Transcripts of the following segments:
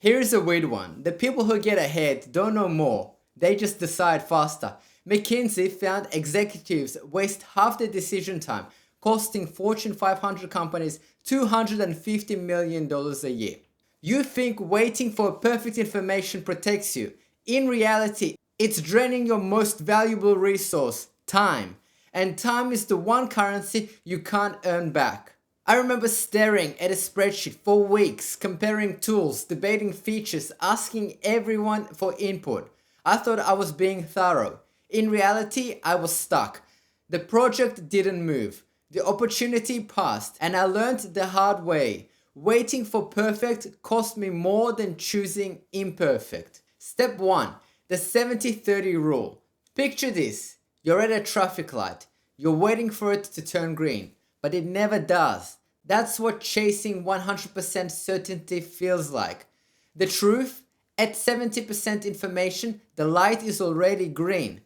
Here's a weird one. The people who get ahead don't know more. They just decide faster. McKinsey found executives waste half their decision time, costing Fortune 500 companies $250 million a year. You think waiting for perfect information protects you. In reality, it's draining your most valuable resource, time. And time is the one currency you can't earn back. I remember staring at a spreadsheet for weeks, comparing tools, debating features, asking everyone for input. I thought I was being thorough. In reality, I was stuck. The project didn't move. The opportunity passed, and I learned the hard way. Waiting for perfect cost me more than choosing imperfect. Step 1. The 70-30 rule. Picture this. You're at a traffic light. You're waiting for it to turn green, but it never does. That's what chasing 100% certainty feels like. The truth? At 70% information, the light is already green.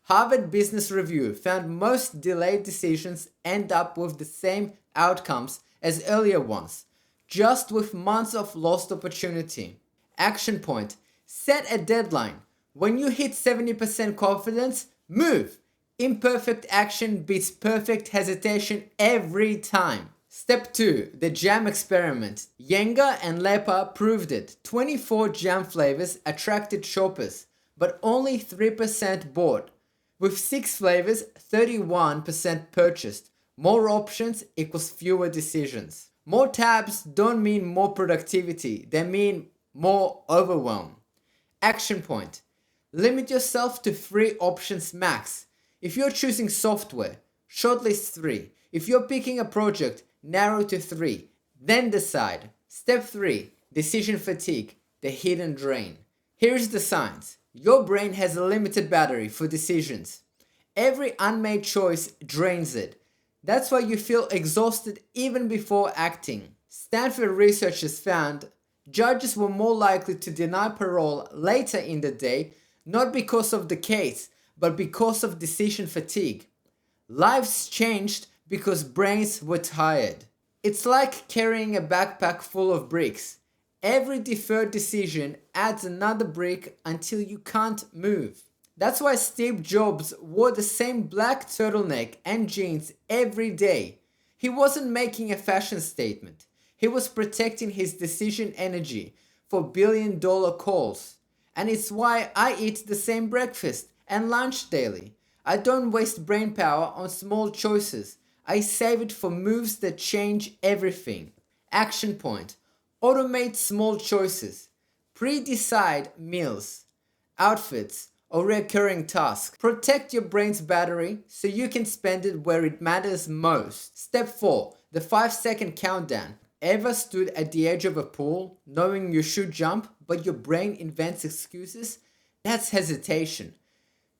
Harvard Business Review found most delayed decisions end up with the same outcomes as earlier ones, just with months of lost opportunity. Action point. Set a deadline. When you hit 70% confidence, move. Imperfect action beats perfect hesitation every time. Step 2. The jam experiment. Yenga and Lepa proved it. 24 jam flavors attracted shoppers, but only 3% bought. With 6 flavors, 31% purchased. More options equals fewer decisions. More tabs don't mean more productivity, they mean more overwhelm. Action point. Limit yourself to 3 options max. If you're choosing software, shortlist 3. If you're picking a project, narrow to 3. Then decide. Step 3. Decision fatigue, the hidden drain. Here's the science. Your brain has a limited battery for decisions. Every unmade choice drains it. That's why you feel exhausted even before acting. Stanford researchers found judges were more likely to deny parole later in the day, not because of the case, but because of decision fatigue. Lives changed because brains were tired. It's like carrying a backpack full of bricks. Every deferred decision adds another brick until you can't move. That's why Steve Jobs wore the same black turtleneck and jeans every day. He wasn't making a fashion statement. He was protecting his decision energy for billion-dollar calls. And it's why I eat the same breakfast and lunch daily. I don't waste brain power on small choices. I save it for moves that change everything. Action point. Automate small choices. Pre-decide meals, outfits, or recurring tasks. Protect your brain's battery so you can spend it where it matters most. Step 4. The 5-second countdown. Ever stood at the edge of a pool knowing you should jump but your brain invents excuses? That's hesitation.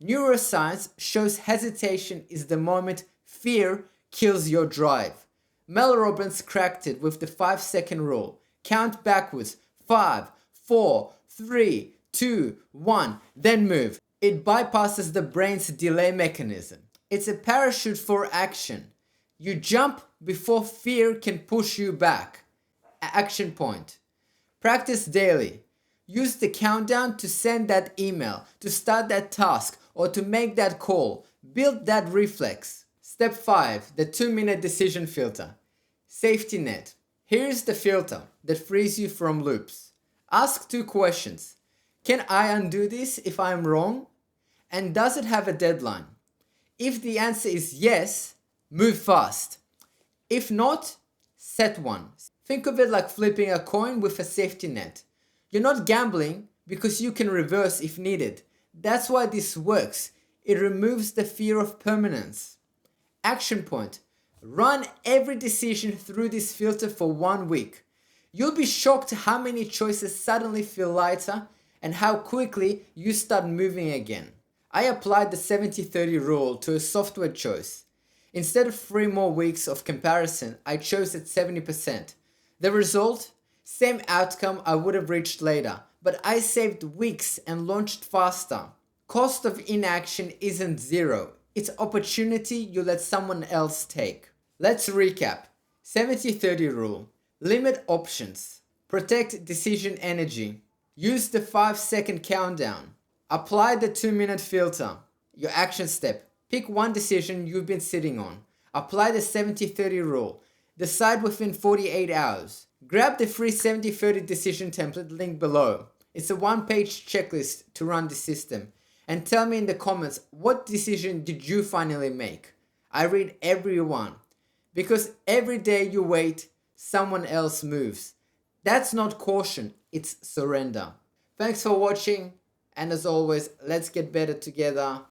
Neuroscience shows hesitation is the moment fear kills your drive. Mel Robbins cracked it with the 5-second rule. Count backwards. 5, 4, 3, 2, 1, then move. It bypasses the brain's delay mechanism. It's a parachute for action. You jump before fear can push you back. Action point. Practice daily. Use the countdown to send that email, to start that task, or to make that call. Build that reflex. Step 5. The 2-minute decision filter. Safety net. Here's the filter that frees you from loops. Ask 2 questions. Can I undo this if I'm wrong? And does it have a deadline? If the answer is yes, move fast. If not, set one. Think of it like flipping a coin with a safety net. You're not gambling because you can reverse if needed. That's why this works. It removes the fear of permanence. Action point. Run every decision through this filter for 1 week. You'll be shocked how many choices suddenly feel lighter and how quickly you start moving again. I applied the 70-30 rule to a software choice. Instead of 3 more weeks of comparison, I chose at 70%. The result? Same outcome I would have reached later, but I saved weeks and launched faster. Cost of inaction isn't zero. It's opportunity you let someone else take. Let's recap. 70-30 rule. Limit options. Protect decision energy. Use the 5-second countdown. Apply the 2-minute filter. Your action step. Pick one decision you've been sitting on. Apply the 70-30 rule. Decide within 48 hours. Grab the free 70-30 decision template link below. It's a one-page checklist to run the system. And tell me in the comments, what decision did you finally make? I read every one. Because every day you wait, someone else moves. That's not caution, it's surrender. Thanks for watching, and as always, let's get better together.